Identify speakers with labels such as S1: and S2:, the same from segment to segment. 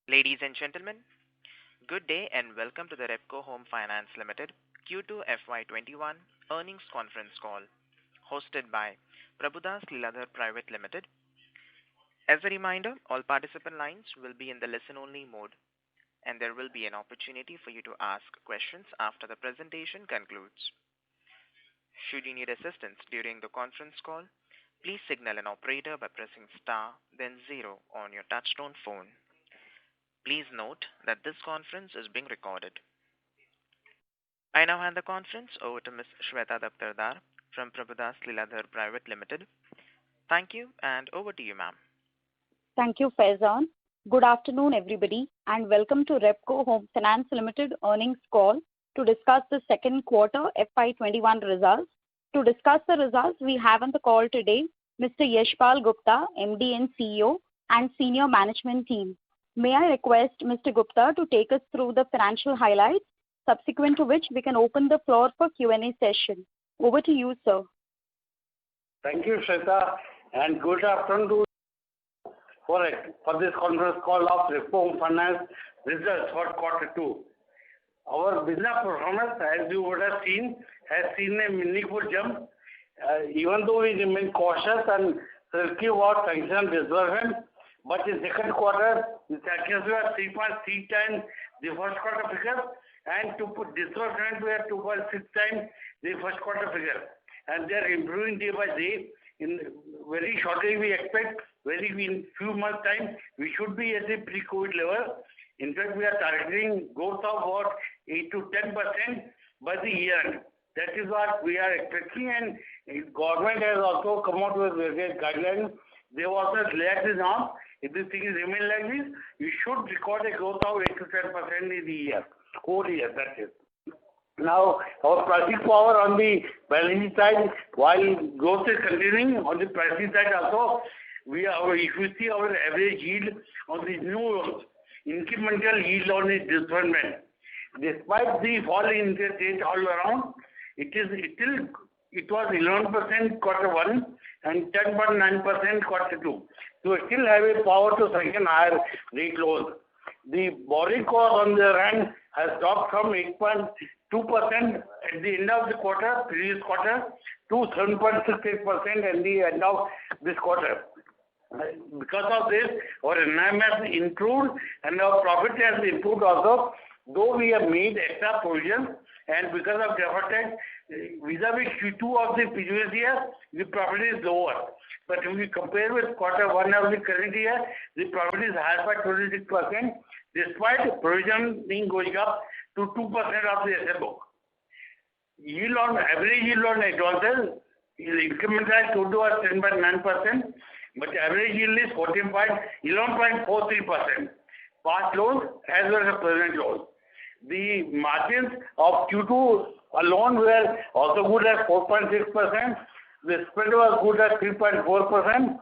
S1: Ladies and gentlemen, good day and welcome to the Repco Home Finance Limited Q2 FY21 earnings conference call hosted by Prabhudas Lilladher Private Limited. As a reminder, all participant lines will be in the listen-only mode, and there will be an opportunity for you to ask questions after the presentation concludes. Should you need assistance during the conference call, please signal an operator by pressing star then zero on your touchtone phone. Please note that this conference is being recorded. I now hand the conference over to Ms. Shweta Daptardar from Prabhudas Lilladher Private Limited. Thank you, and over to you, ma'am.
S2: Thank you, Faizan. Good afternoon, everybody, and welcome to Repco Home Finance Limited earnings call to discuss the second quarter FY21 results. To discuss the results, we have on the call today Mr. Yashpal Gupta, MD and CEO, and senior management team. May I request Mr. Gupta to take us through the financial highlights, subsequent to which we can open the floor for Q&A session. Over to you, sir.
S3: Thank you, Shweta, and good afternoon for this conference call of Repco Home Finance results for quarter two. Our business performance, as you would have seen, has seen a meaningful jump. Even though we remain cautious and selective about sanction disbursement, but in second quarter, the sanctions were 3.3 times the first quarter figure, and to put disbursement were 2.6 times the first quarter figure. And they are improving day by day. In very shortly, we expect in few months' time, we should be at the pre-COVID level. In fact, we are targeting growth of about 8 to 10% by the year end. That is what we are expecting, and government has also come out with various guidelines. They have also relaxed the norm. If this thing remain like this, we should record a growth of 8 to 10% in the year, whole year, that is. Now, our pricing power on the balance sheet side, while growth is continuing, on the pricing side also, if you see our average yield on the new loans, incremental yield on the disbursement, despite the fall in interest rate all around, it was 11% quarter one and 10.9% quarter two. So we still have a power to sanction higher rate loans. The borrowing cost on the other hand has dropped from 8.2% at the end of the quarter, previous quarter, to 7.68% at the end of this quarter. Because of this, our NIM has improved and our profit has improved also, though we have made extra provisions, and because of deferred tax, vis-a-vis Q2 of the previous year, the profit is lower. But if we compare with quarter one of the current year, the profit is higher by 26%, despite provision being going up to 2% of the asset book. Average yield on advances is incremental to 10.9%, but average yield is 11.43%. Past loans as well as present loans. The margins of Q2 alone were also good at 4.6%. The spread was good at 3.4%,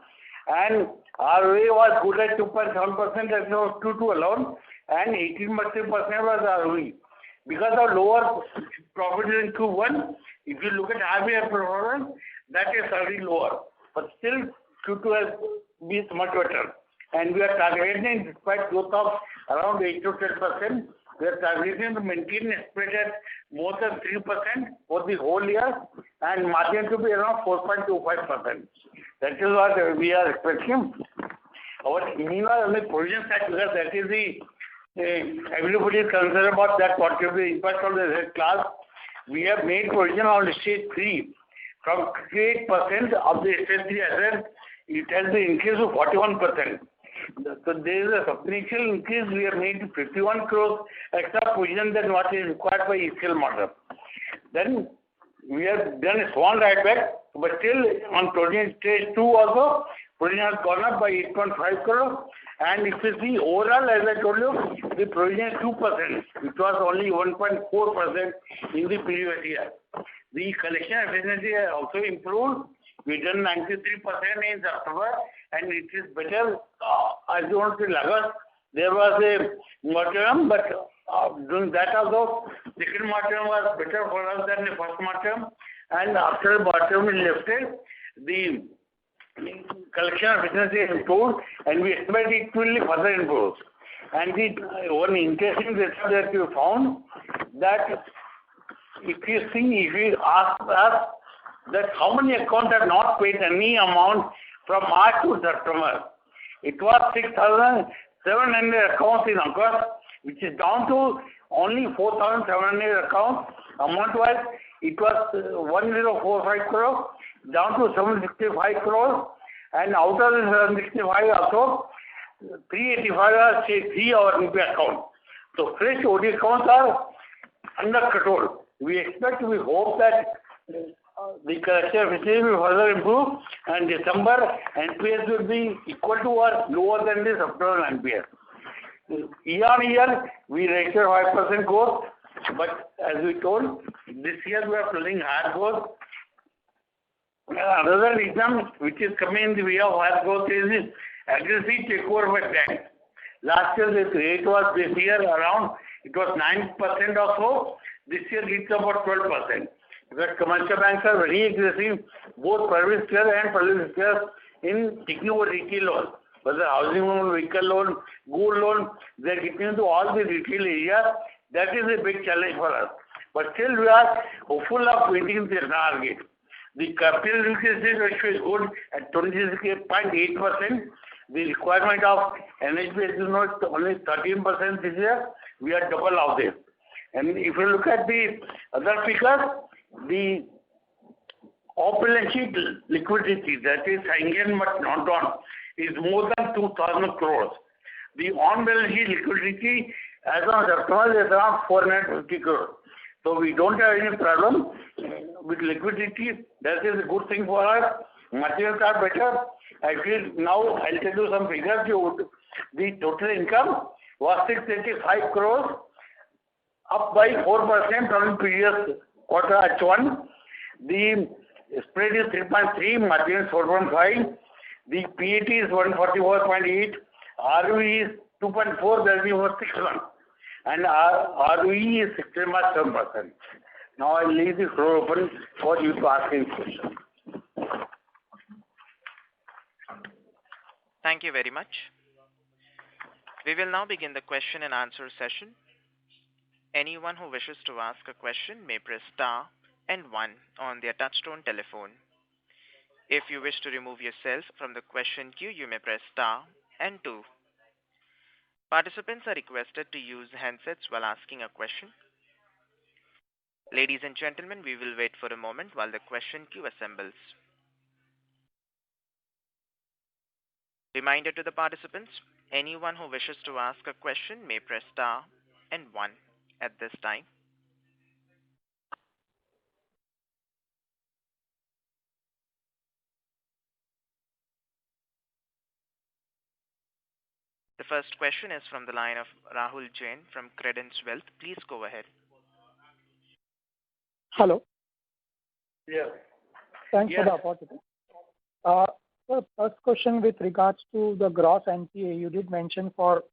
S3: and ROA was good at 2.7% as of Q2 alone, and 18.3% was ROE. Because of lower profit in Q1, if you look at RBI performance, that is slightly lower. But still, Q2 has been much better. And we are targeting, despite growth of around 8 to 10%, we are targeting to maintain a spread at more than 3% for the whole year and margin to be around 4.25%. That is what we are expecting. Meanwhile, on the provision side, because that is everybody is concerned about that, what will be the impact on the asset class. We have made provision on stage 3 from 38% of the stage 3 assets, it has been increased to 41%. So there is a substantial increase. We have made 51 crores extra provision than what is required by ECL model. Then we have done a small write back, but still on provision stage 2 also, provision has gone up by 8.5 crores. And if you see overall, as I told you, the provision is 2%, which was only 1.4% in the previous year. The collection efficiency has also improved. We done 93% in October, and it is better. As you want to August, there was a moratorium, but during that also, second moratorium was better for us than the first moratorium. And after the moratorium is lifted, the collection efficiency is improved, and we expect it will further improve. And the one interesting result that we found, that if you ask us that how many accounts have not paid any amount from March to September, it was 6,700 accounts in August, which is down to only 4,700 accounts. Amount-wise, it was 1,045 crores, down to 765 crores, and out of the 765 also, 385 are our NPA accounts. So fresh OD accounts are under control. We hope that the collection efficiency will further improve, and December NPS will be equal to or lower than the September NPS. Year on year, we registered 5% growth, but as we told, this year we are planning higher growth. Another reason which is coming in the way of higher growth is aggressive takeover by banks. Last year the rate was, this year around, it was 9% or so. This year it's about 12%. Because commercial banks are very aggressive, both private sector and public sector, in taking over retail loans. Whether housing loan, vehicle loan, gold loan, they are getting into all the retail areas. That is a big challenge for us. But still we are hopeful of meeting the target. The capital adequacy ratio is good at 26.8%. The requirement of NHB is not only 13% this year. We are double of this. And if you look at the other figures, the off-balance sheet liquidity, that is hanging but not on, is more than 2,000 crores. The on-balance sheet liquidity as on September is around 450 crores. So we don't have any problem with liquidity. That is a good thing for us. Materials are better. I feel now I'll tell you some figures. The total income was 685 crores, up by 4% from the previous quarter H1. The spread is 3.3, margin is 4.5. The PAT is 144.8. ROE is 2.4, that is over 6.1. And ROE is 16.7%. Now I'll leave the floor open for you to ask any questions.
S1: Thank you very much. We will now begin the question and answer session. Anyone who wishes to ask a question may press star and 1 on their touchtone telephone. If you wish to remove yourself from the question queue, you may press star and 2. Participants are requested to use handsets while asking a question. Ladies and gentlemen, we will wait for a moment while the question queue assembles. Reminder to the participants, anyone who wishes to ask a question may press star and 1 at this time. The first question is from the line of Rahul Jain from Credence Wealth. Please go ahead.
S4: Hello.
S3: Yes.
S4: Thanks for the opportunity. So first question with regards to the gross NPA, you did mention for,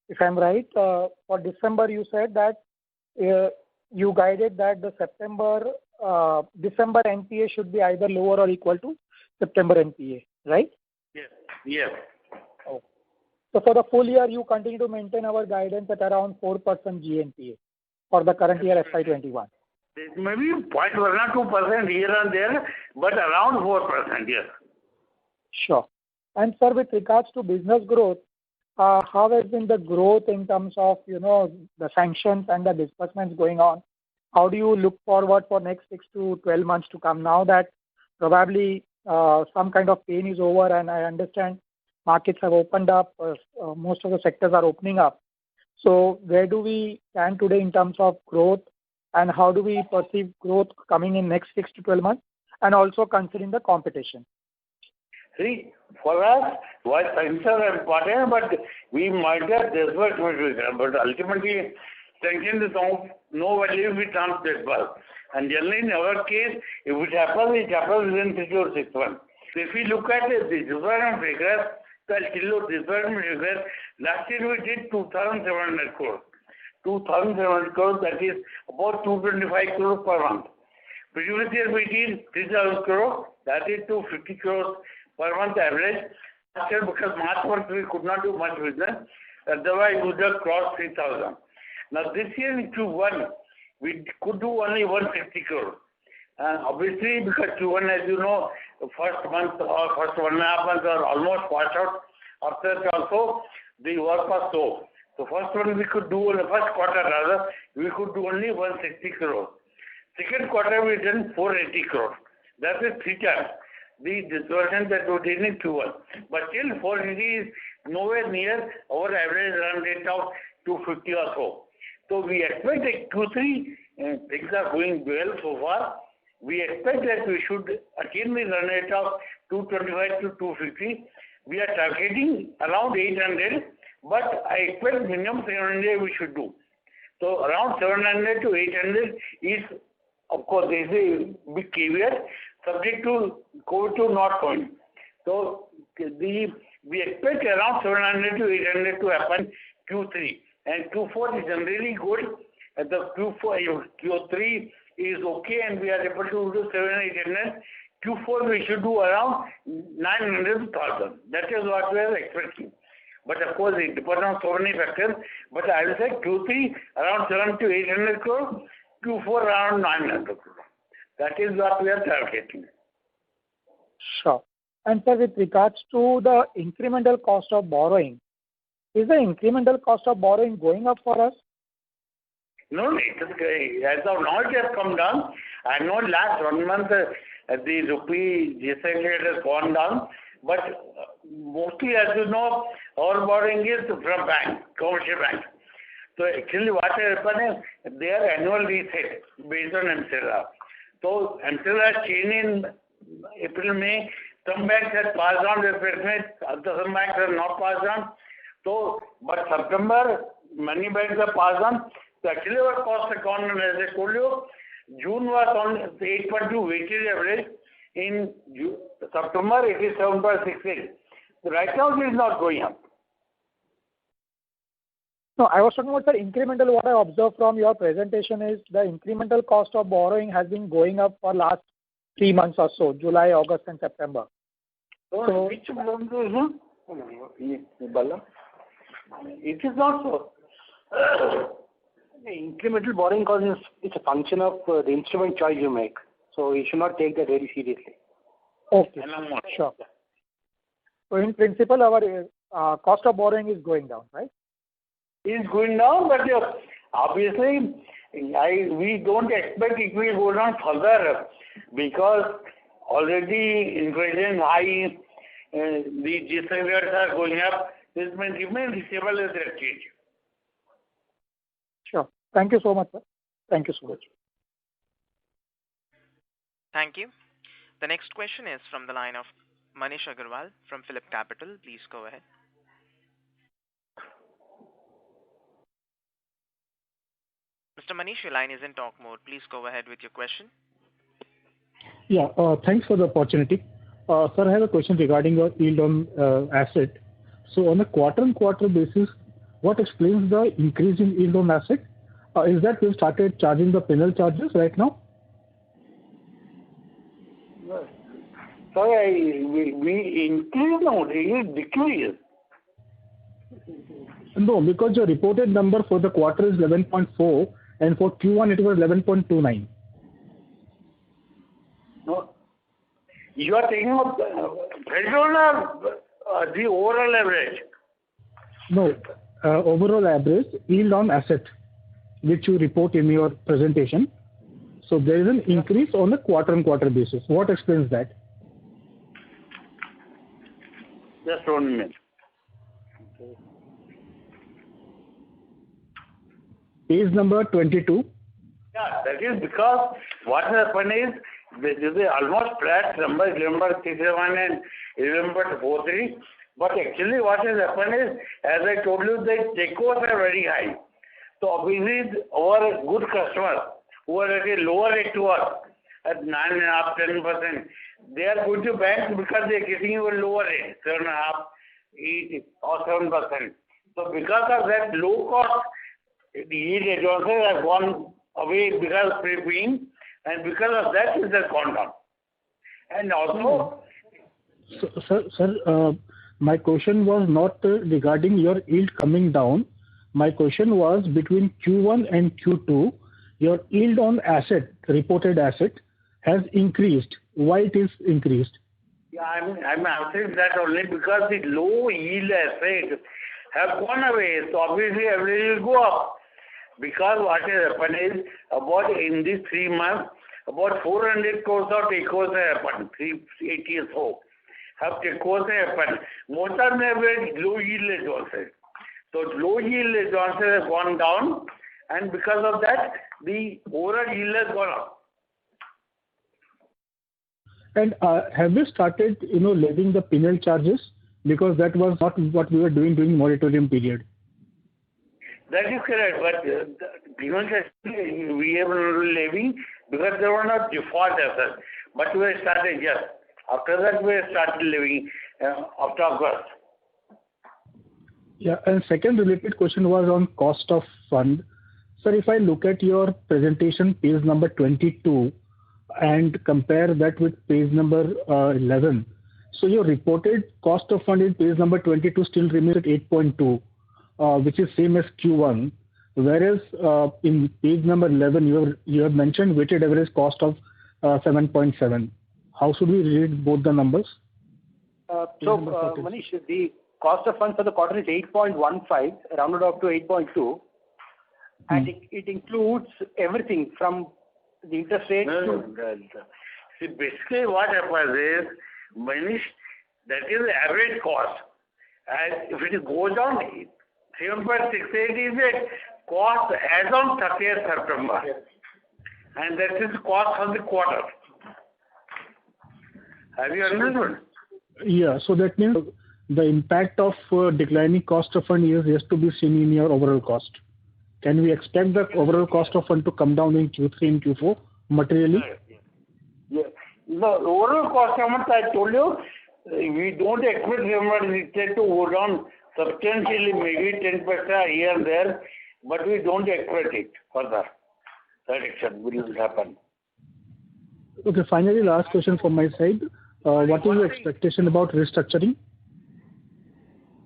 S4: if I'm right, for December you said that you guided that the December NPA should be either lower or equal to September NPA, right?
S3: Yes. Yes.
S4: Oh. So for the full year, you continue to maintain our guidance at around 4% GNPA for the current year FY21.
S3: Maybe 0.1 or 2% here and there, but around 4%, yes.
S4: Sure. And sir, with regards to business growth, how has been the growth in terms of, the sanctions and the disbursements going on? How do you look forward for next 6 to 12 months to come now that probably some kind of pain is over and I understand markets have opened up, most of the sectors are opening up. So where do we stand today in terms of growth and how do we perceive growth coming in next 6 to 12 months and also considering the competition?
S3: See, for us, while sanctions are important, but we might have disbursement, but ultimately sanctions is no value if we can't disburse. And generally in our case, if it happens within 3 or 6 months. So if we look at the disbursement figures, last year we did 2,700 crores. 2,700 crores, that is about 225 crores per month. Previous year we did 3,000 crores, that is 250 crores per month average. Last year because March month we could not do much business. otherwise we would have crossed 3,000. Now this year in Q1, we could do only 160 crore. And obviously, because Q1, as you know, the first month or first 1.5 months are almost washed out. After that also, the work was slow. So first one we could do, the first quarter rather, we could do only 160 crore. Second quarter we done 480 crore. That is 3 times the disbursement that we did in Q1. But still 480 is nowhere near our average run rate of 250 or so. So we expect that Q3 things are going well so far. We expect that we should attain the run rate of 225 to 250. We are targeting around 800, but I expect minimum 700 we should do. So around 700 to 800 is, of course, there is a big caveat, subject to COVID to not going. So we expect around 700 to 800 to happen Q3. And Q4 is generally good. And the Q3 is okay, and we are able to do 700, 800. Q4 we should do around 900 to 1,000. That is what we are expecting. But of course, it depends on so many factors. But I will say Q3 around 700 to 800 crore, Q4 around 900 crore. That is what we are targeting.
S4: Sure. And sir, with regards to the incremental cost of borrowing, is the incremental cost of borrowing going up for us?
S3: No, as of now it has come down. I know last 1 month the rupee GSI rate has gone down, but mostly, as you know, our borrowing is from bank, commercial bank. So actually what has happened is their annual reset based on MCLR. So MCLR changed in April, May. Some banks have passed on their rate, some banks have not passed on. So, but September, many banks have passed on. So actually our cost has gone, as I told you, June was on 8.2 weighted average. In September, it is 7.68. So right now, it is not going up.
S4: No, I was talking about the incremental. What I observed from your presentation is the incremental cost of borrowing has been going up for last 3 months or so, July, August, and September.
S3: So which month is it? It is not so.
S5: The incremental borrowing cost is a function of the instrument choice you make. So you should not take that very seriously.
S4: Okay, sure. So in principle, our cost of borrowing is going down, right?
S3: It is going down, but obviously, we don't expect it will go down further because already inflation high, the GSI rates are going up. This may remain stable as that change.
S4: Sure. Thank you so much, sir. Thank you so much.
S1: Thank you. The next question is from the line of Manish Agarwal from Phillip Capital. Please go ahead. Mr. Manish, your line is in talk mode. Please go ahead with your question.
S6: Yeah, thanks for the opportunity. Sir, I have a question regarding your yield on asset. So on a quarter-on-quarter basis, what explains the increase in yield on asset? Is that we started charging the penal charges right now?
S3: Sorry, we increase now, it decrease.
S6: No, because your reported number for the quarter is 11.4 and for Q1 it was 11.29.
S3: No, you are taking up threshold or the overall average?
S6: No, overall average yield on asset, which you report in your presentation. So there is an increase on a quarter-on-quarter basis. What explains that?
S3: Just 1 minute.
S6: Page number 22.
S3: Yeah, that is because what has happened is this is almost flat number 11.37 and 11.43. But actually what has happened is, as I told you, the take-overs are very high. So obviously our good customers who are at a lower rate to us at 9.5%, 10%, they are going to banks because they are getting even lower rate, 7.5%, 8% or 7%. So because of that low cost, the yield advances have gone away because of pre-paying, and because of that it has gone down. And also,
S6: Sir, My question was not regarding your yield coming down. My question was between Q1 and Q2, your yield on asset, reported asset, has increased. Why it is increased?
S3: Yeah, I'm answering that only because the low yield assets have gone away. So obviously average will go up. Because what has happened is about in these 3 months, about 400 crores of takeovers have happened, 380 or so. Have takeovers have happened. Most of them have low yield advances. So low yield advances have gone down, and because of that, the overall yield has gone up.
S6: And have you started, levying the penal charges? Because that was not what we were doing during moratorium period.
S3: That is correct, but penal charges we have not levying because there were not default assets. But we have started, yes. After that, we have started levying after August.
S6: Yeah, and second related question was on cost of fund. Sir, if I look at your presentation, page number 22, and compare that with page number 11, so your reported cost of fund in page number 22 still remains at 8.2, which is same as Q1, whereas in page number 11 you have mentioned weighted average cost of 7.7. How should we read both the numbers?
S5: Manish, the cost of funds for the quarter is 8.15, rounded up to 8.2, and it includes everything from the interest rate to...
S3: See, basically what happens is, Manish, that is the average cost. And if it goes down, 7.68 is the cost as on 30th September. And that is cost for the quarter. Have you understood?
S6: Yeah, so that means the impact of declining cost of fund is yet to be seen in your overall cost. Can we expect the overall cost of fund to come down in Q3 and Q4 materially?
S3: Yeah. The overall cost of fund, I told you, we don't expect it to go down substantially, maybe 10% here and there, but we don't expect it further. That action will happen.
S6: Okay, finally, last question from my side. What is your expectation about restructuring?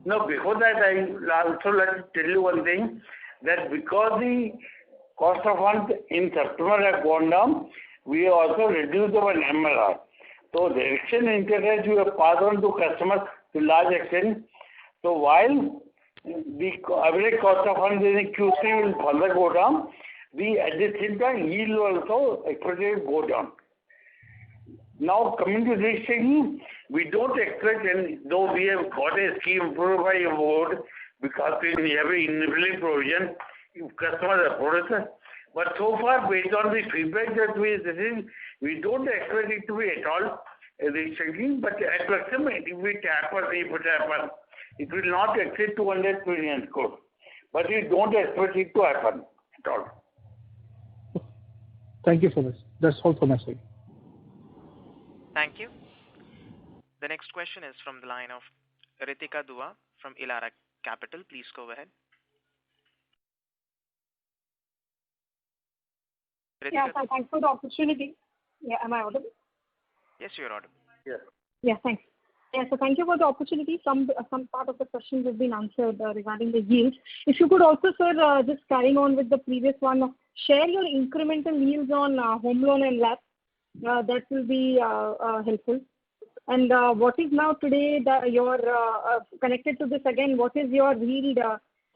S3: No, before that, I also like to tell you one thing, that because the cost of funds in September have gone down, we also reduced our MLR. So the direction interest we have passed on to customers to large extent. So while the average cost of funds in Q3 will further go down, at the same time yield will also expected to go down. Now coming to this thing, we don't expect, and though we have got a scheme approved by a board because we have an enabling provision if customers approach us. But so far, based on the feedback that we received, we don't expect it to be at all restricting, but at present, if it happens, it will not exceed 200 million crore. But we don't expect it to happen at all.
S6: Thank you for this. That's all from my side.
S1: Thank you. The next question is from the line of Ritika Dua from Elara Capital. Please go ahead. Ritika.
S7: Yeah, thanks for the opportunity. Yeah, am I audible?
S1: Yes, you're audible.
S3: Yes.
S7: Yeah, thanks. Yeah, so thank you for the opportunity. Some part of the questions have been answered regarding the yields. If you could also, sir, just carrying on with the previous one, share your incremental yields on home loan and LAP. That will be helpful. And what is now today your connected to this again? What is your yield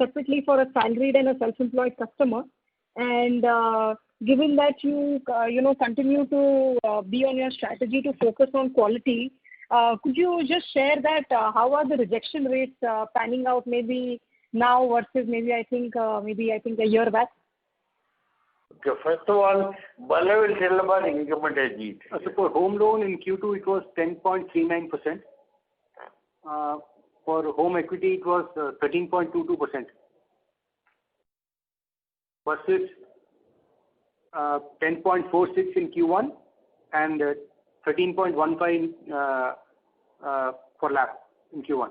S7: separately for a salaried and a self-employed customer? And given that you continue to be on your strategy to focus on quality, could you just share that how are the rejection rates panning out maybe now versus maybe I think a year back?
S3: Okay, first of all, Bala will tell about incremental yield.
S5: So for home loan in Q2 it was 10.39%. For home equity it was 13.22%. Versus 10.46 in Q1 and 13.15 for LAP in Q1.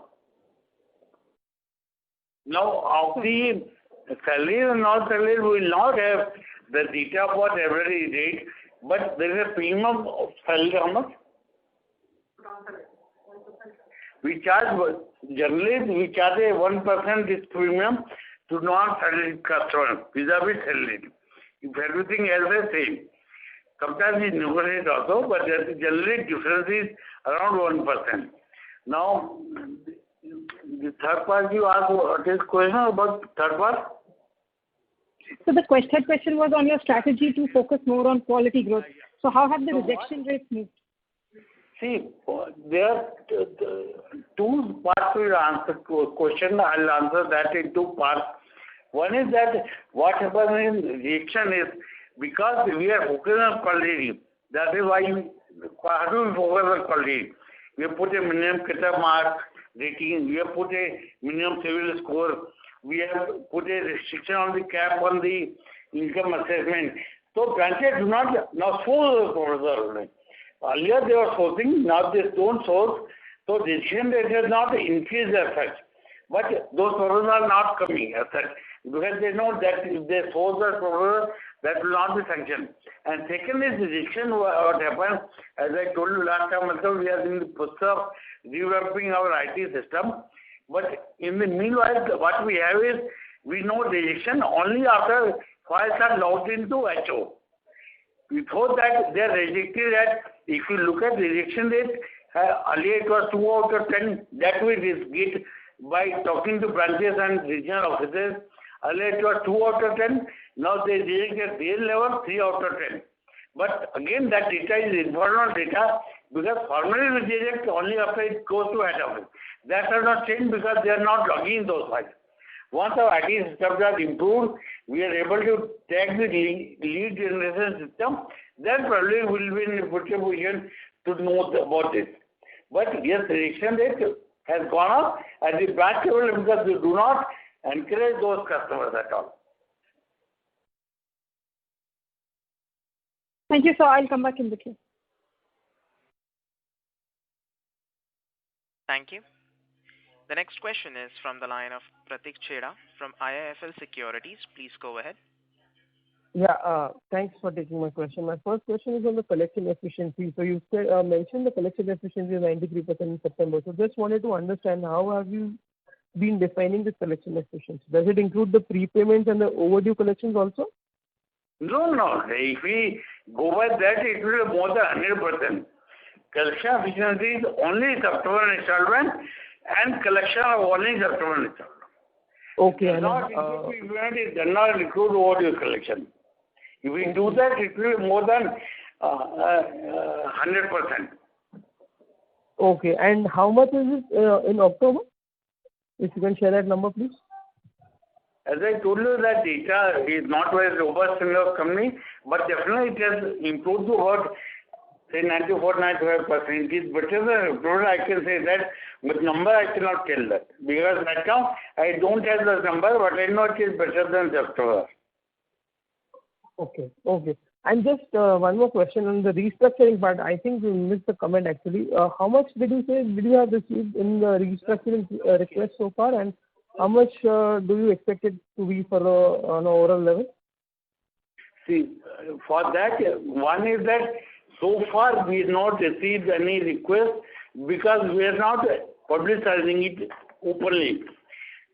S3: Now, of the salary and non-salary, we will not have the data for every rate, but there is a premium of salary how much? generally we charge a 1% this premium to non-salaried customers vis-a-vis salaried. If everything else is same. Sometimes we negotiate also, but generally difference is around 1%. Now, the third part you asked, what is question about third part?
S7: So the third question was on your strategy to focus more on quality growth. So how have the rejection rates moved?
S3: See, there are two parts to your answer question. I'll answer that in two parts. One is that what happens in rejection is because we are focusing on quality. That is why how do we focus on quality? We have put a minimum cut-off mark rating. We have put a minimum civil score. We have put a restriction on the cap on the income assessment. So branches do not now source the proposal. Earlier they were sourcing, now they don't source. So decision rate has not increased as such. But those proposals are not coming as such because they know that if they source the proposal, that will not be sanctioned. And second is rejection. What happens, as I told you last time also, we are in the process of revamping our IT system. But in the meanwhile, what we have is, we know rejection only after files are logged into HO. Before that, they are rejected at, if you look at rejection rate, earlier it was 2 out of 10, that we get by talking to branches and regional offices. Earlier it was 2 out of 10, now they reject at their level 3 out of 10. But again, that data is informal data because formally we reject only after it goes to head office. That has not changed because they are not logging those files. Once our IT systems are improved, we are able to tag the lead generation system, then probably we will be in a good position to know about this. But yes, rejection rate has gone up at the branch level because we do not encourage those customers at all.
S7: Thank you, sir. I'll come back in the queue.
S1: Thank you. The next question is from the line of Pratik Chheda from IIFL Securities. Please go ahead.
S8: Yeah, thanks for taking my question. My first question is on the collection efficiency. So you mentioned the collection efficiency is 93% in September. So just wanted to understand how have you been defining this collection efficiency? Does it include the prepayments and the overdue collections also?
S3: No. If we go by that, it will be more than 100%. Collection efficiency is only September installment and collection of only September installment.
S8: Okay.
S3: It does not include overdue collection. If we do that, it will be more than 100%.
S8: Okay. And how much is it in October? If you can share that number, please.
S3: As I told you, that data is not very robust in your company, but definitely it has improved to about, say, 94-95%. It is better than improved, I can say that, but number I cannot tell that. Because right now, I don't have the number, but I know it is better than September.
S8: Okay. And just one more question on the restructuring part. I think you missed the comment actually. How much did you have received in the restructuring request so far, and how much do you expect it to be for on an overall level?
S3: See, for that, one is that so far we have not received any request because we are not publicizing it openly.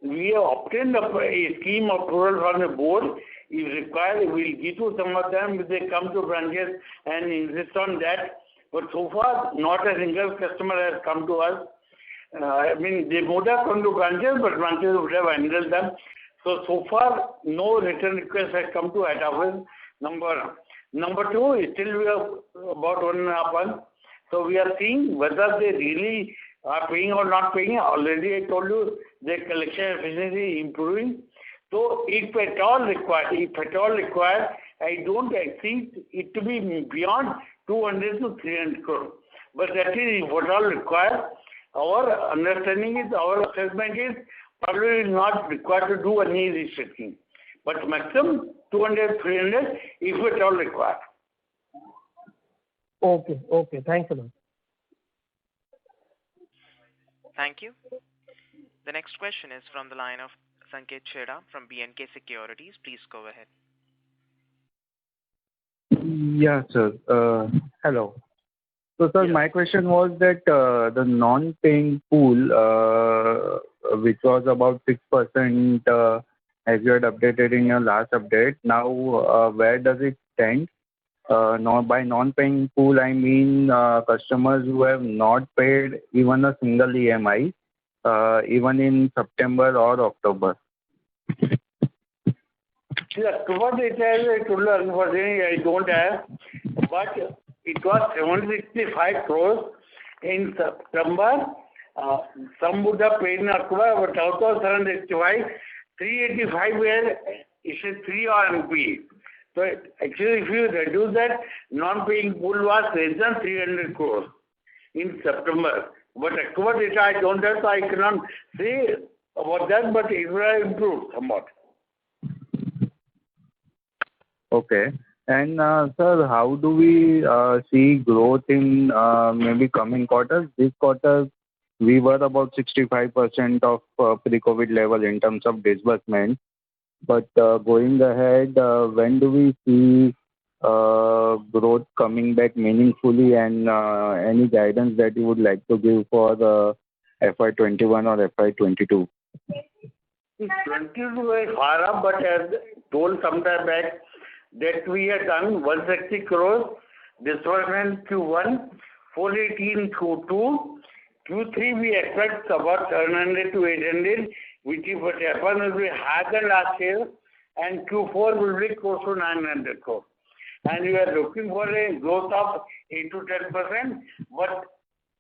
S3: We have obtained a scheme approval from the board. If required, we will give to some of them if they come to branches and insist on that. But so far, not a single customer has come to us. I mean, they would have come to branches, but branches would have handled them. So far, no return request has come to head office. Number one. Number two, still we have about 1.5 months. So we are seeing whether they really are paying or not paying. Already I told you their collection efficiency is improving. So if at all required, I don't expect it to be beyond 200 to 300 crore. But that is what all required. Our understanding is, our assessment is probably not required to do any restricting. But maximum 200, 300 if at all required.
S8: Okay. Thanks a lot.
S1: Thank you. The next question is from the line of Sanket Chheda from B&K Securities. Please go ahead.
S9: Yeah, sir. Hello. So, sir, my question was that the non-paying pool, which was about 6%, as you had updated in your last update, now where does it stand? By non-paying pool, I mean customers who have not paid even a single EMI, even in September or October.
S3: See, October data, I told you, unfortunately, I don't have, but it was 765 crores in September. Some would have paid in October, but out of 765, 385 were issued 3 on NPA. So actually, if you reduce that, non-paying pool was less than 300 crores in September. But October data I don't have, so I cannot say about that, but it will have improved somewhat.
S9: Okay. And sir, how do we see growth in maybe coming quarters? This quarter, we were about 65% of pre-COVID level in terms of disbursement. But going ahead, when do we see growth coming back meaningfully, and any guidance that you would like to give for the FY21 or FY22?
S3: 22 is far up, but as told some time back, that we had done 160 crores disbursement Q1, 418 Q2, Q3 we expect about 700 to 800, which if it happens will be higher than last year, and Q4 will be close to 900 crores. And we are looking for a growth of 8 to 10%, but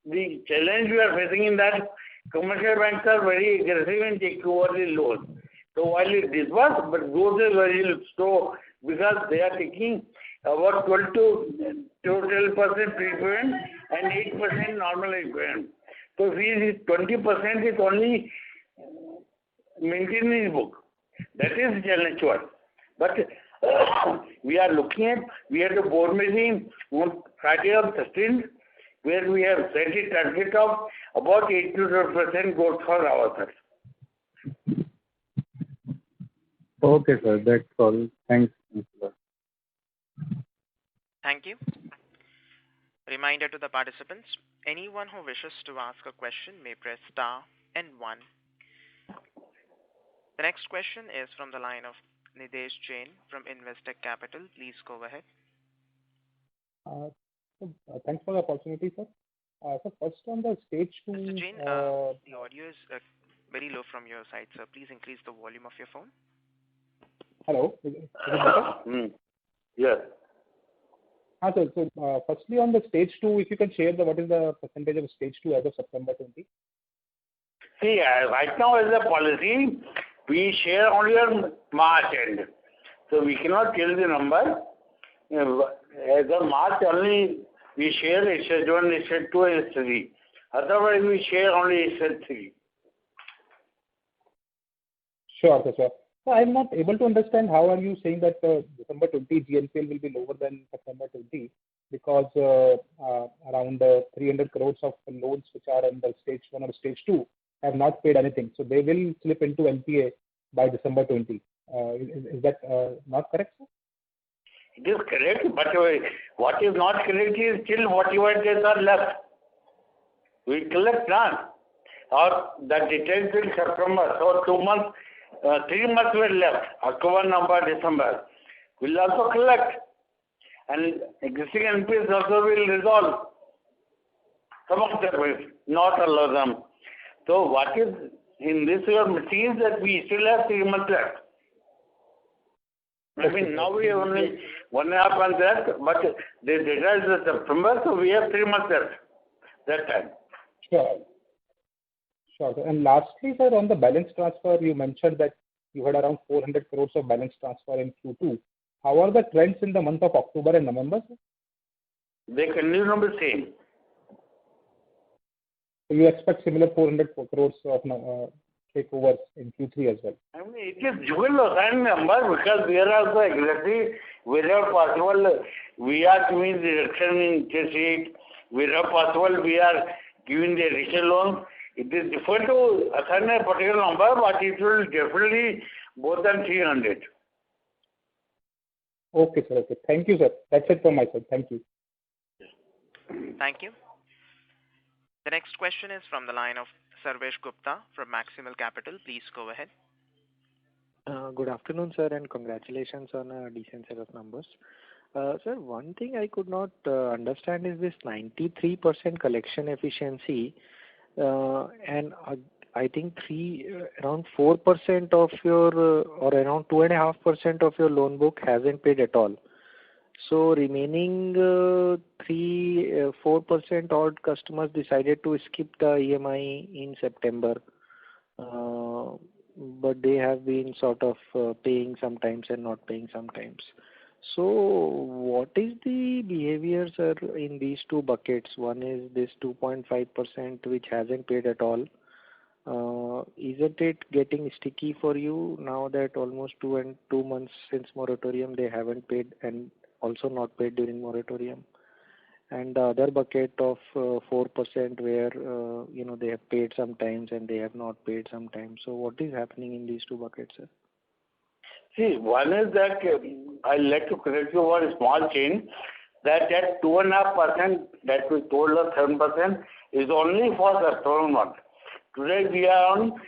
S3: the challenge we are facing in that commercial banks are very aggressive in taking over the loans. So while it disburses, but growth is very slow because they are taking about 12% prepayment and 8% normal repayment. So if we 20% is only maintaining the book. That is the challenge one. But we are looking at, we had a board meeting on Friday of 13th, where we have set a target of about 8 to 12% growth for ourselves.
S9: Okay, sir. That's all. Thanks.
S1: Thank you. Reminder to the participants, anyone who wishes to ask a question may press star and 1. The next question is from the line of Nidesh Jain from Investec Capital. Please go ahead.
S6: Thanks for the opportunity, sir. So first on the stage 2...
S1: Mr. Jain, the audio is very low from your side, sir. Please increase the volume of your phone.
S6: Hello. Is it better?
S3: Yes.
S6: So firstly on the stage 2, if you can share what is the percentage of stage 2 as of September 20?
S3: See, right now as a policy, we share only on March end. So we cannot tell the number. As of March only, we share stage 1, stage 2, and stage 3. Otherwise, we share only stage 3.
S6: Sure, sir. So I'm not able to understand how are you saying that December 20 GNPL will be lower than September 20, because around 300 crores of loans which are under stage 1 or stage 2 have not paid anything. So they will slip into NPA by December 20. Is that not correct, sir?
S3: It is correct, but what is not correct is still whatever days are left. We collect now. Or the details in September, so 2 months, 3 months were left, October, November, December. We'll also collect. And existing NPAs also will resolve. Some of them will, not all of them. So what is in this year means that we still have 3 months left. I mean, now we have only 1.5 months left, but the data is September, so we have 3 months left that time.
S6: Sure. Sure. And lastly, sir, on the balance transfer, you mentioned that you had around 400 crores of balance transfer in Q2. How are the trends in the month of October and November, sir?
S3: They continue to be the same.
S6: So you expect similar 400 crores of takeovers in Q3 as well?
S3: I mean, it is dual assigned number because we are also aggressive. Wherever possible, we are giving the reduction in interest rate. Wherever possible, we are giving the additional loan. It is difficult to assign a particular number, but it will definitely more than 300.
S6: Okay, sir. Okay. Thank you, sir. That's it from my side. Thank you.
S1: Thank you. The next question is from the line of Sarvesh Gupta from Maximal Capital. Please go ahead.
S10: Good afternoon, sir, and congratulations on a decent set of numbers. Sir, one thing I could not understand is this 93% collection efficiency, and I think around 4% of your or around 2.5% of your loan book hasn't paid at all. So remaining 4% odd customers decided to skip the EMI in September, but they have been sort of paying sometimes and not paying sometimes. So what is the behavior, sir, in these two buckets? One is this 2.5% which hasn't paid at all. Isn't it getting sticky for you now that almost 2 months since moratorium they haven't paid and also not paid during moratorium? And the other bucket of 4% where they have paid sometimes and they have not paid sometimes. So what is happening in these two buckets, sir?
S3: See, one is that I'd like to correct you one small change, that 2.5% that we told us 7% is only for the September month. Today we are on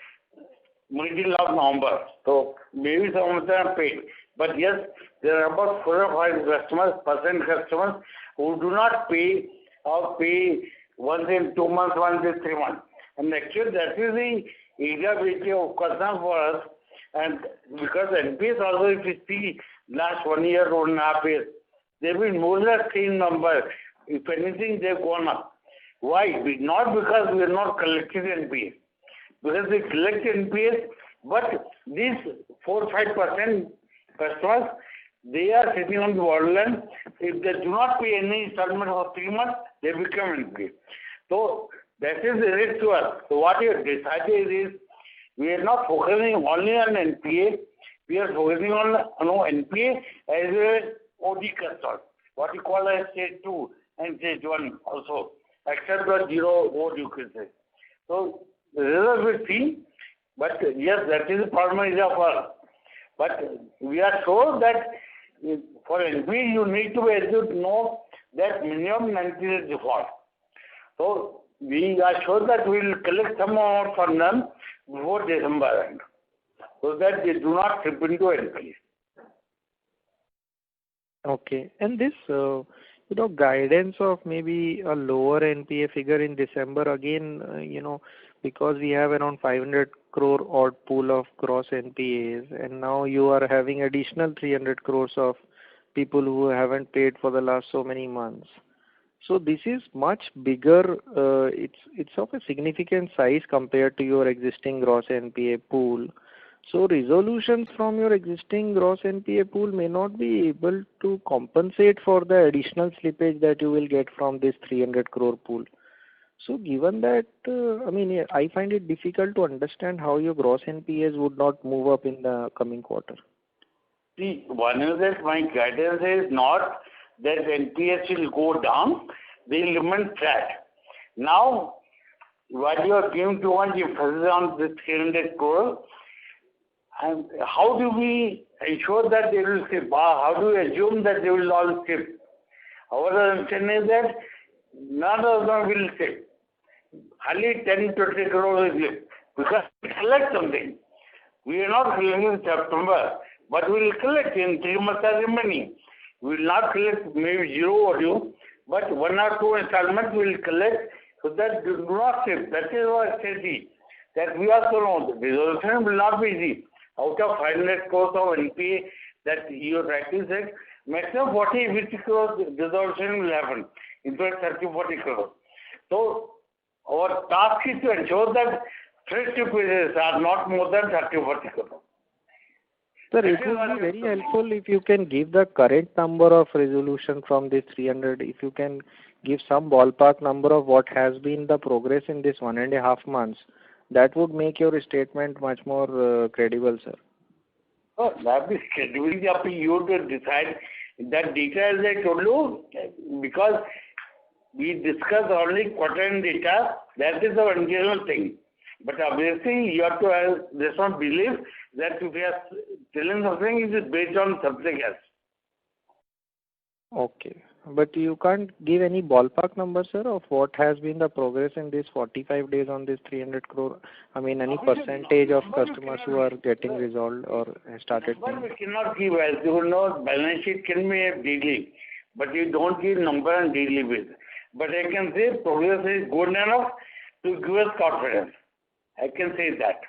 S3: middle of November, so maybe some of them are paid. But yes, there are about 4 or 5 customers who do not pay or pay once in 2 months, once in 3 months. And actually that is the area which is of concern for us. And because NPS also, if you see last 1 year, 1.5 years, they've been more or less same number. If anything, they've gone up. Why? Not because we are not collecting NPS. Because we collect NPS, but these 4 or 5% customers, they are sitting on the borderline. If they do not pay any installment for 3 months, they become NPA. So that is the risk to us. So what we have decided is we are not focusing only on NPA. We are focusing on NPA as well as OD customers, what we call as stage 2 and stage 1 also, except the 0 OD you can say. So the result will see, but yes, that is a problem area for us. But we are sure that for NPA you need to be able to know that minimum 90 days default. So we are sure that we will collect some amount from them before December end, so that they do not slip into NPA.
S10: Okay, and this guidance of maybe a lower NPA figure in December again, because we have around 500 crore odd pool of gross NPAs, and now you are having additional 300 crores of people who haven't paid for the last so many months. So this is much bigger. It's of a significant size compared to your existing gross NPA pool. So resolutions from your existing gross NPA pool may not be able to compensate for the additional slippage that you will get from this 300 crore pool. So given that, I find it difficult to understand how your gross NPAs would not move up in the coming quarter.
S3: See, one is that my guidance is not that NPS will go down, they will remain flat. Now, while you are giving too much emphasis on this 300 crore, and how do we ensure that they will skip? How do we assume that they will all skip? Our understanding is that none of them will skip. Hardly 10-20 crore will skip, because we collect something. We are not collecting in September, but we will collect in 3 months remaining. We will not collect maybe 0 or 2, but 1 or 2 installments we will collect, so that do not skip. That is our strategy. That we also know the resolution will not be easy. Out of 500 crores of NPA that you rightly said, maximum 40-50 crores resolution will happen. In fact, 30-40 crores. So our task is to ensure that fresh slippages are not more than 30-40 crores.
S10: Sir, it would be very helpful if you can give the current number of resolution from this 300. If you can give some ballpark number of what has been the progress in this 1.5 months, that would make your statement much more credible, sir.
S3: Oh, that is credibility up to you to decide. That data, as I told you, because we discuss only quarter data, that is the original thing. But obviously, you have to have this one belief that if we are telling something, it is based on something else.
S10: Okay. But you can't give any ballpark number, sir, of what has been the progress in these 45 days on this 300 crore? I mean, any percentage of customers who are getting resolved or started
S3: Number
S10: paying?
S3: we cannot give, as you know, balance sheet can be a daily, but you don't give number on daily basis. But I can say progress is good enough to give us confidence. I can say that.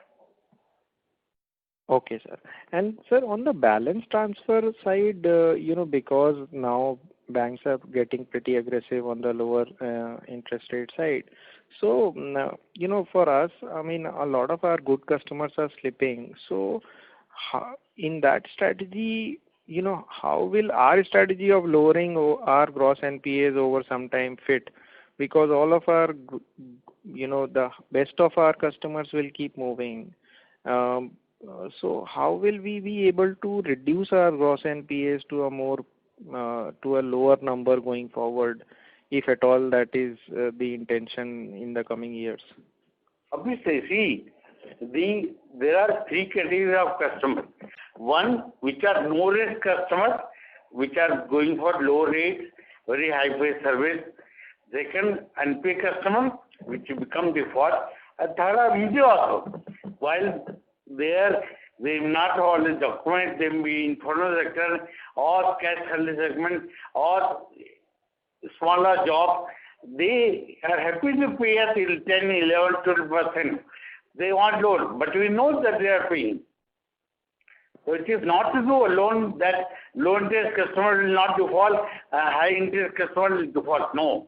S10: Okay, sir. And sir, on the balance transfer side, because now banks are getting pretty aggressive on the lower interest rate side. So, for us, I mean, a lot of our good customers are slipping. So, in that strategy, how will our strategy of lowering our gross NPAs over some time fit? Because all of our, the best of our customers will keep moving. So how will we be able to reduce our gross NPAs to a lower number going forward, if at all that is the intention in the coming years?
S3: Obviously, see, there are three categories of customers. One, which are no-risk customers, which are going for low rates, very high-pay service. Second, NPA customers, which become default. And third are easy also. While they not all the documents, they may be informal sector or cash salary segment or smaller job. They are happy to pay us till 10, 11, 12%. They want loan, but we know that they are paying. So it is not to do alone that low interest customer will not default, high interest customer will default. No.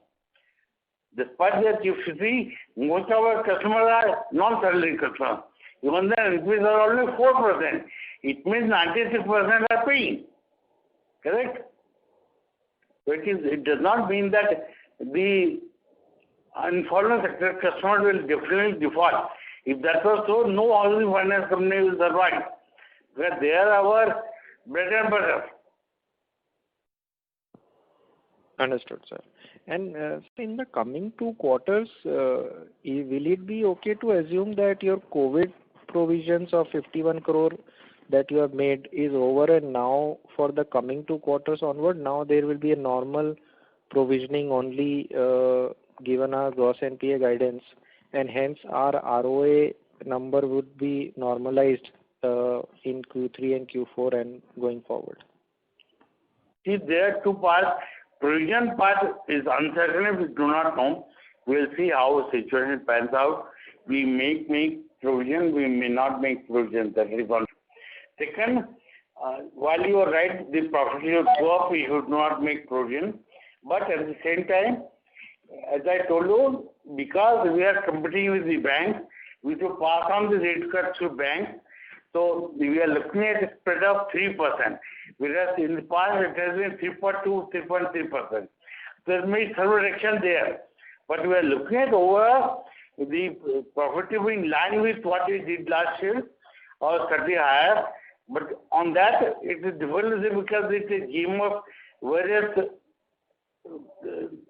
S3: Despite that, if you see, most of our customers are non-salary customers. Even the NPAs are only 4%. It means 96% are paying. Correct? So it does not mean that the informal sector customer will definitely default. If that was so, no housing finance company will survive. Because they are our bread and butter.
S10: Understood, sir. And in the coming 2 quarters, will it be okay to assume that your COVID provisions of 51 crore that you have made is over, and now for the coming 2 quarters onward, now there will be a normal provisioning only given our gross NPA guidance, and hence our ROA number would be normalized in Q3 and Q4 and going forward?
S3: See, there are two parts. Provision part is uncertain. We do not know. We'll see how the situation pans out. We may make provision, we may not make provision. That is one. Second, while you are right, the profit should go up, we should not make provision. But at the same time, as I told you, because we are competing with the banks, we should pass on the rate cuts to banks. So we are looking at a spread of 3%, whereas in the past it has been 3.2, 3.3%. There may be some reduction there, but we are looking at over the profit to be in line with what we did last year or slightly higher. But on that, it is difficult because it's a game of various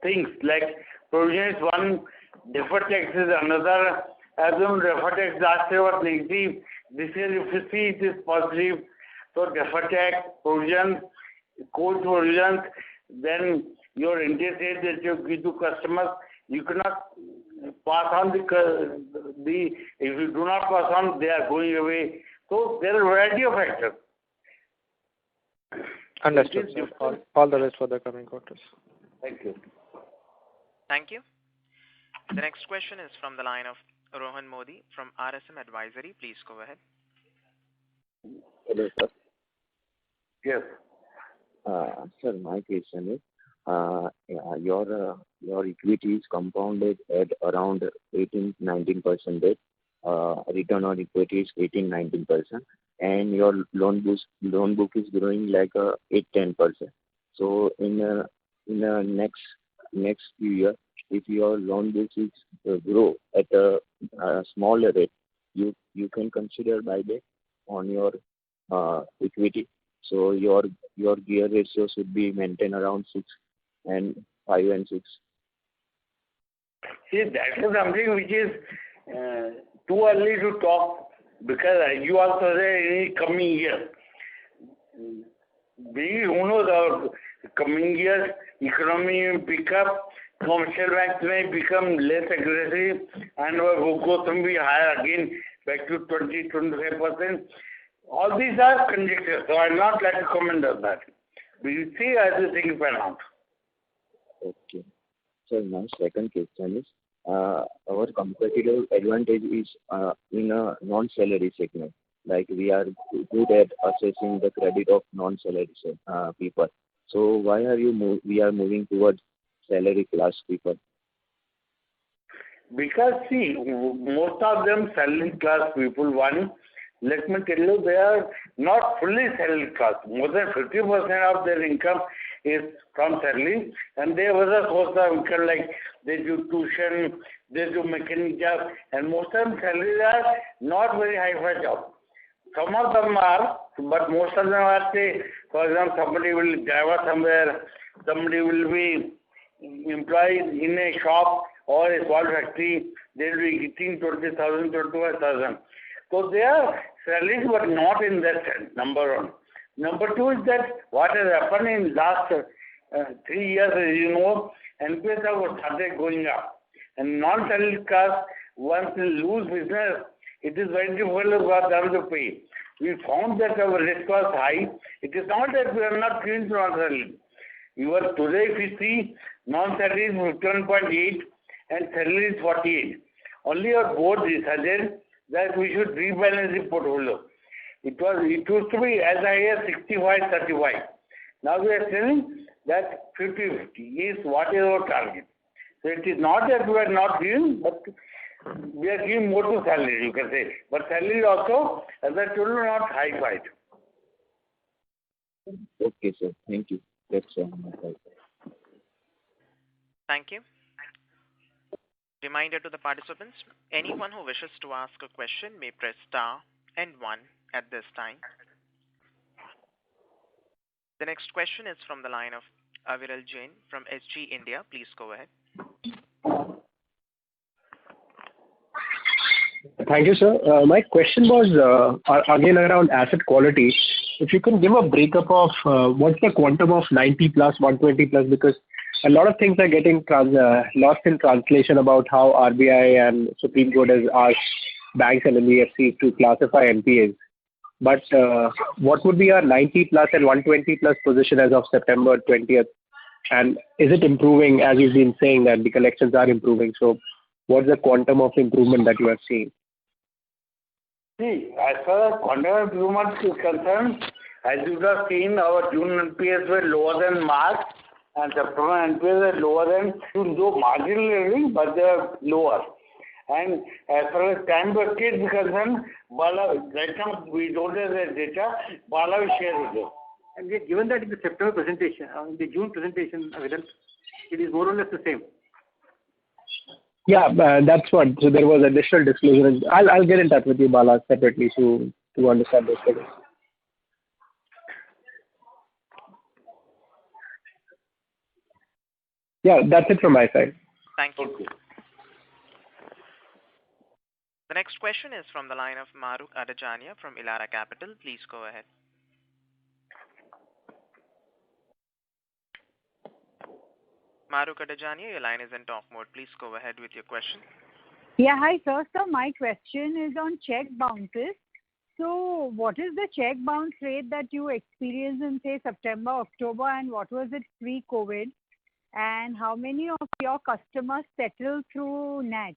S3: things like provision is one, deferred tax is another. Assume deferred tax last year was negative. This year, if you see, it is positive. So deferred tax, provision, cold provisions, then your interest rate that you give to customers, you cannot pass on if you do not pass on, they are going away. So there are a variety of factors.
S10: Understood, sir. All the best for the coming quarters.
S3: Thank you.
S1: Thank you. The next question is from the line of Rohan Modi from RSM Advisory. Please go ahead.
S11: Hello, sir.
S3: Yes.
S11: Sir, my question is, your equity is compounded at around 18-19% rate. Return on equity is 18-19%, and your loan book is growing like 8-10%. So in the next few years, if your loan book is grow at a smaller rate, you can consider buyback on your equity. So your gear ratio should be maintained around 5 and 6.
S3: See, that is something which is too early to talk, because you also say in the coming year. Who knows, our coming years, economy will pick up, commercial banks may become less aggressive, and our book growth will be higher again, back to 20-25%. All these are conjectures, so I will not like to comment on that. We will see as the things pan out.
S11: Okay. So my second question is, our competitive advantage is in a non-salary segment. Like we are good at assessing the credit of non-salary people. So why are we are moving towards salary class people?
S3: Because see, most of them salary class people, one, let me tell you, they are not fully salary class. More than 50% of their income is from salary, and they have other sources of income like they do tuition, they do mechanic job, and most of them salaries are not very high-fi job. Some of them are, but most of them are, say, for example, somebody will drive somewhere, somebody will be employed in a shop or a small factory, they will be getting 20,000, 25,000. So they are salaries, but not in that sense, number one. Number two is that what has happened in last 3 years, as you know, NPS have started going up. And non-salary class, once they lose business, it is very difficult for them to pay. We found that our risk was high. It is not that we are not giving to non-salary. Even today, if you see, non-salary is 51.8 and salary is 48. Only our board decided that we should rebalance the portfolio. It used to be as high as 65-35. Now we are saying that 50-50 is what is our target. So it is not that we are not giving, but we are giving more to salary, you can say. But salary also, as I told you, not high-fied.
S11: Okay, sir. Thank you. That's all.
S1: Thank you. Reminder to the participants, anyone who wishes to ask a question may press star and 1 at this time. The next question is from the line of Aviral Jain from SG India. Please go ahead.
S12: Thank you, sir. My question was again around asset quality. If you can give a breakup of what's the quantum of 90 plus, 120 plus, because a lot of things are getting lost in translation about how RBI and Supreme Court has asked banks and NBFCs to classify NPAs. But what would be our 90 plus and 120 plus position as of September 20th? And is it improving, as you've been saying that the collections are improving? So what's the quantum of improvement that you are seeing?
S3: See, as far as quantum of improvement is concerned, as you have seen, our June NPAs were lower than March, and September NPAs were lower than June, though marginally, but they are lower. And as far as time bucket is concerned, Bala, right now we don't have the data, Bala will share with you.
S5: And we have given that in the September presentation, in the June presentation, it is more or less the same.
S12: Yeah, that's what. So there was additional disclosure. I'll get in touch with you, Bala, separately to understand those figures. Yeah, that's it from my side.
S1: Thank you. Okay. The next question is from the line of Mahrukh Adajania from Elara Capital. Please go ahead. Mahrukh Adajania, your line is in talk mode. Please go ahead with your question.
S13: Yeah, hi sir. So my question is on check bounces. So what is the check bounce rate that you experienced in, say, September, October, and what was it pre-COVID? And how many of your customers settle through NACH?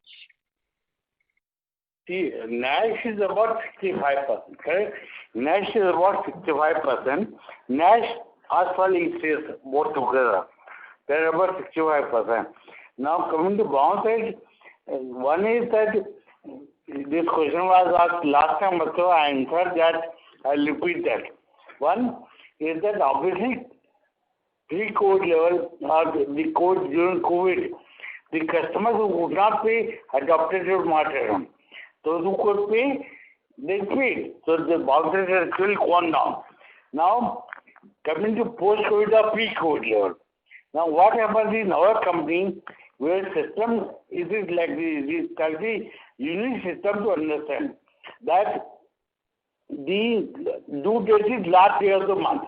S3: See, NACH is about 65%, correct? NACH is about 65%. NACH as well as both together. They're about 65%. Now coming to bounce rate, one is that this question was asked last time also, I answered that, I'll repeat that. One is that obviously pre-COVID level or the code during COVID, the customers who would not pay adopted to moratorium. Those who could pay, they paid. So the bounce rate has still gone down. Now coming to post-COVID or pre-COVID level. Now what happens in our company, where system is like the unique system to understand that the due date is last day of the month.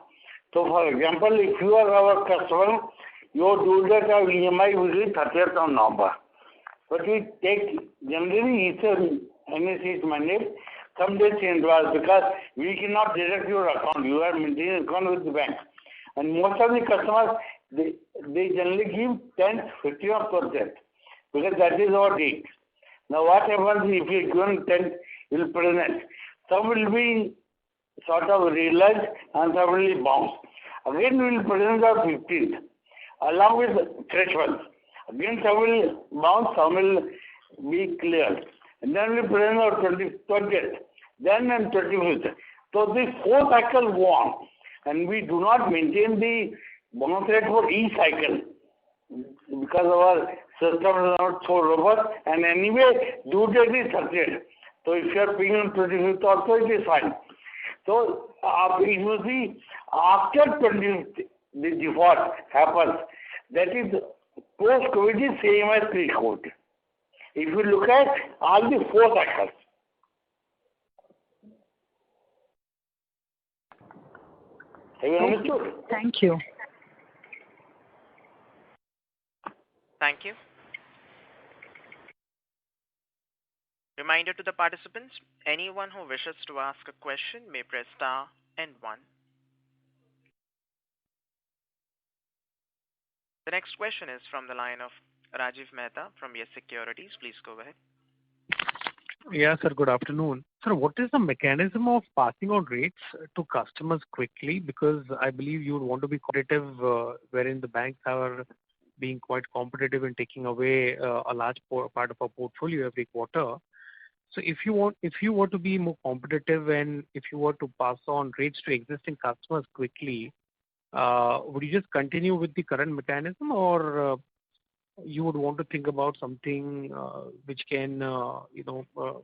S3: So, for example, if you are our customer, your due date of EMI will be 30th of November. But we take generally each NSE is mandate some days in advance because we cannot deduct your account. You are maintaining account with the bank. And most of the customers, they generally give 10th, 15th or 10th because that is our date. Now what happens if you given 10th, you will present. Some will be sort of realized and some will be bounced. Again we will present on 15th along with thresholds. Again some will bounce, some will be cleared. And then we present on 20th, then on 25th. So this 4 cycles go on. And we do not maintain the bounce rate for each cycle because our system is not so robust, and anyway due date is 30th. So if you are paying on 25th also, it is fine. So if you see after 25th the default happens, that is post-COVID is same as pre-COVID. If you look at all the 4 cycles. Have you understood?
S13: Thank you.
S1: Thank you. Reminder to the participants, anyone who wishes to ask a question may press star and 1. The next question is from the line of Rajiv Mehta from Yes Securities. Please go ahead.
S10: Yeah, sir. Good afternoon. Sir, what is the mechanism of passing on rates to customers quickly? Because I believe you would want to be competitive, wherein the banks are being quite competitive in taking away a large part of our portfolio every quarter. So if you were to be more competitive and if you were to pass on rates to existing customers quickly, would you just continue with the current mechanism, or you would want to think about something which can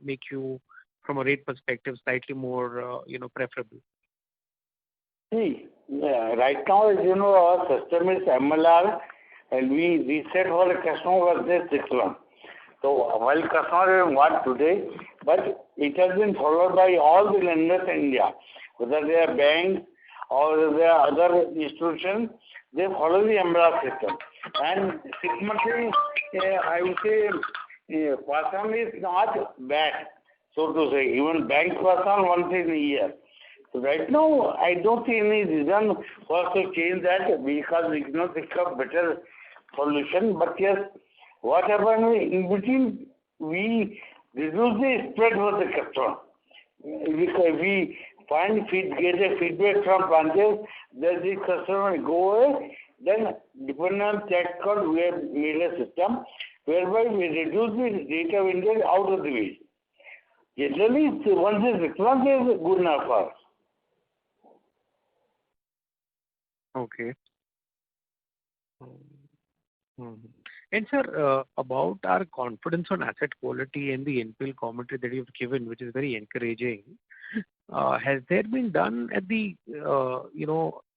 S10: make you from a rate perspective slightly more preferable?
S3: See, right now, as you know, our system is MLR, and we reset for the customer versus 6 months. So while customer will want today, but it has been followed by all the lenders in India, whether they are banks or they are other institutions, they follow the MLR system. And 6 monthly, I would say, pass on is not bad, so to say. Even banks pass on once in a year. So right now, I don't see any reason for us to change that because we cannot think of better solution. But yes, what happens in between, we reduce the spread for the customer. If we get a feedback from branches that the customer go away, then depending on check code, we have made a system whereby we reduce the data window out of the way. Generally, once the response is good enough for us.
S10: Okay. And sir, about our confidence on asset quality and the NPL commentary that you've given, which is very encouraging, has there been done at the,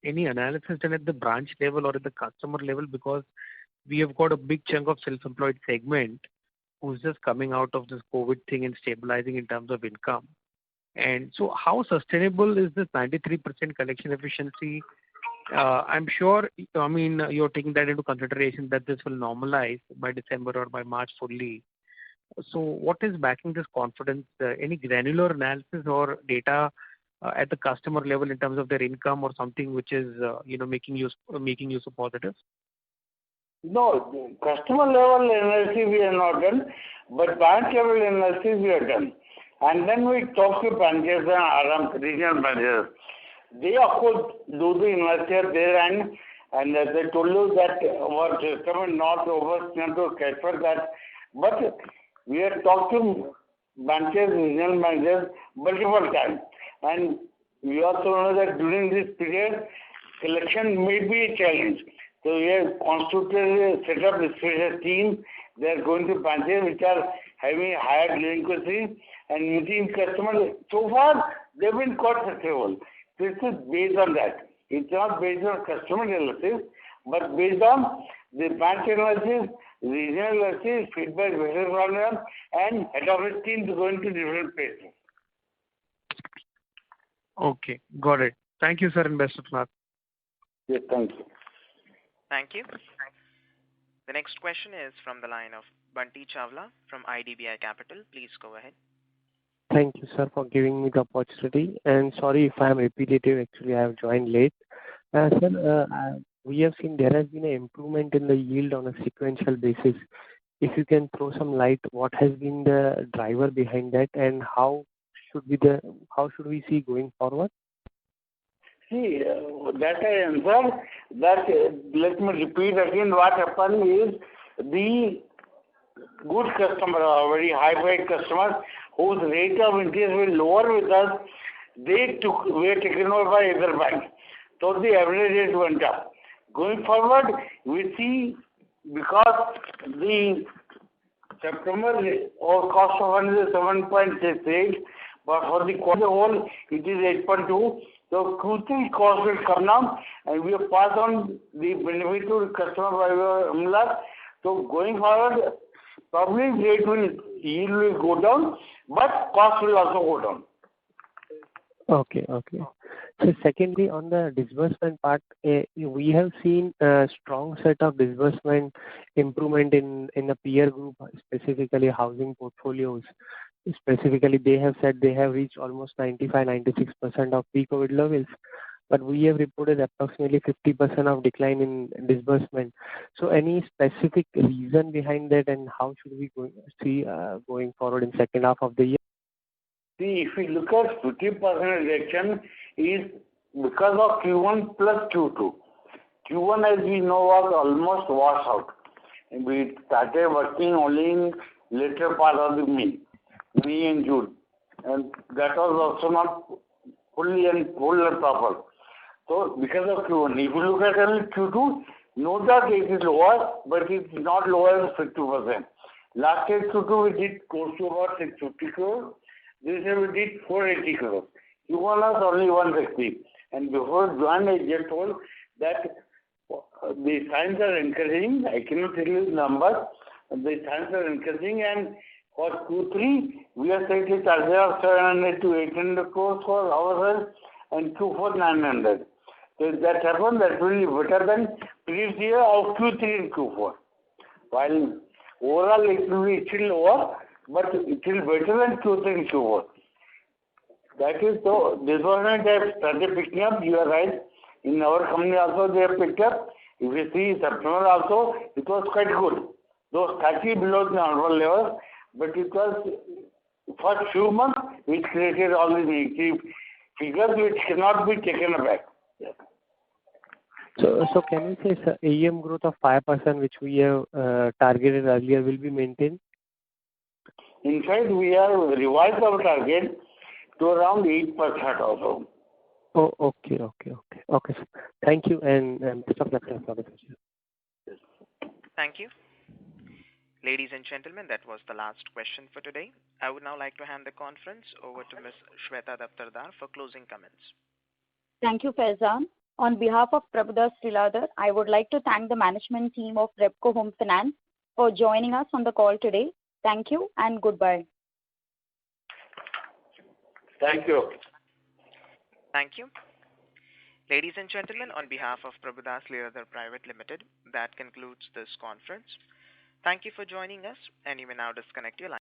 S10: any analysis done at the branch level or at the customer level? Because we have got a big chunk of self-employed segment who's just coming out of this COVID thing and stabilizing in terms of income. And so how sustainable is this 93% collection efficiency? I'm sure, you're taking that into consideration that this will normalize by December or by March fully. So what is backing this confidence? Any granular analysis or data at the customer level in terms of their income or something which is, making you so positive?
S3: No, customer level analysis we have not done, but branch level analysis we have done. And then we talk to branches and regional managers. They of course do the analysis there, and they told you that our system is not robust enough to capture that. But we have talked to branches, regional managers multiple times. And we also know that during this period, collection may be a challenge. So we have constituted, set up a special team. They are going to branches which are having higher delinquency and meeting customers. So far, they've been quite successful. This is based on that. It's not based on customer analysis, but based on the branch analysis, regional analysis, feedback, business problem, and head office teams going to different places.
S10: Okay, got it. Thank you, sir, and best of luck.
S3: Yes, thank you.
S1: Thank you. The next question is from the line of Bunty Chawla from IDBI Capital. Please go ahead.
S14: Thank you, sir, for giving me the opportunity. And sorry if I am repetitive. Actually, I have joined late. Sir, we have seen there has been an improvement in the yield on a sequential basis. If you can throw some light, what has been the driver behind that, and how should we see going forward?
S3: See, that I answered. That let me repeat again. What happened is the good customer, very high-paid customers whose rate of interest was lower with us, were taken over by other banks. So the average rate went up. Going forward, we see because the September or cost of funds is 7.68, but for the quarter whole it is 8.2. So Q3 cost will come down, and we have passed on the benefit to the customer by Amla. So going forward, probably yield will go down, but cost will also go down.
S14: Okay. So secondly, on the disbursement part, we have seen a strong set of disbursement improvement in the peer group, specifically housing portfolios. Specifically, they have said they have reached almost 95-96% of pre-COVID levels, but we have reported approximately 50% of decline in disbursement. So any specific reason behind that, and how should we see going forward in second half of the year?
S3: See, if we look at 50% reduction is because of Q1 plus Q2. Q1, as we know, was almost washed out. And we started working only in later part of the May and June. And that was also not full and proper. So because of Q1, if you look at only Q2, no doubt it is lower, but it is not lower than 50%. Last year Q2 we did close to about 650 crores. This year we did 480 crores. Q1 was only 160. And before Joan, I just told that the signs are encouraging. I cannot tell you the numbers. The signs are encouraging, and for Q3, we are slightly target of 700 to 800 crores for ourselves, and Q4 900. So if that happens, that will be better than previous year of Q3 and Q4. While overall it will be still lower, but it will be better than Q3 and Q4. That is so. Disbursement have started picking up. You are right. In our company also they have picked up. If you see September also, it was quite good. Though slightly below the normal level, but it was first few months which created all these negative figures which cannot be taken back. Yes.
S14: So can you say, sir, AUM growth of 5%, which we have targeted earlier, will be maintained?
S3: In fact, we have revised our target to around 8% also.
S14: Oh, okay, sir. Thank you, and best of luck for the future.
S1: Thank you. Ladies and gentlemen, that was the last question for today. I would now like to hand the conference over to Ms. Shweta Daptardar for closing comments.
S2: Thank you, Faizan. On behalf of Prabhudas Lilladher, I would like to thank the management team of Repco Home Finance for joining us on the call today. Thank you and goodbye.
S3: Thank you.
S1: Thank you. Ladies and gentlemen, on behalf of Prabhudas Lilladher Private Limited, that concludes this conference. Thank you for joining us, and you may now disconnect your line.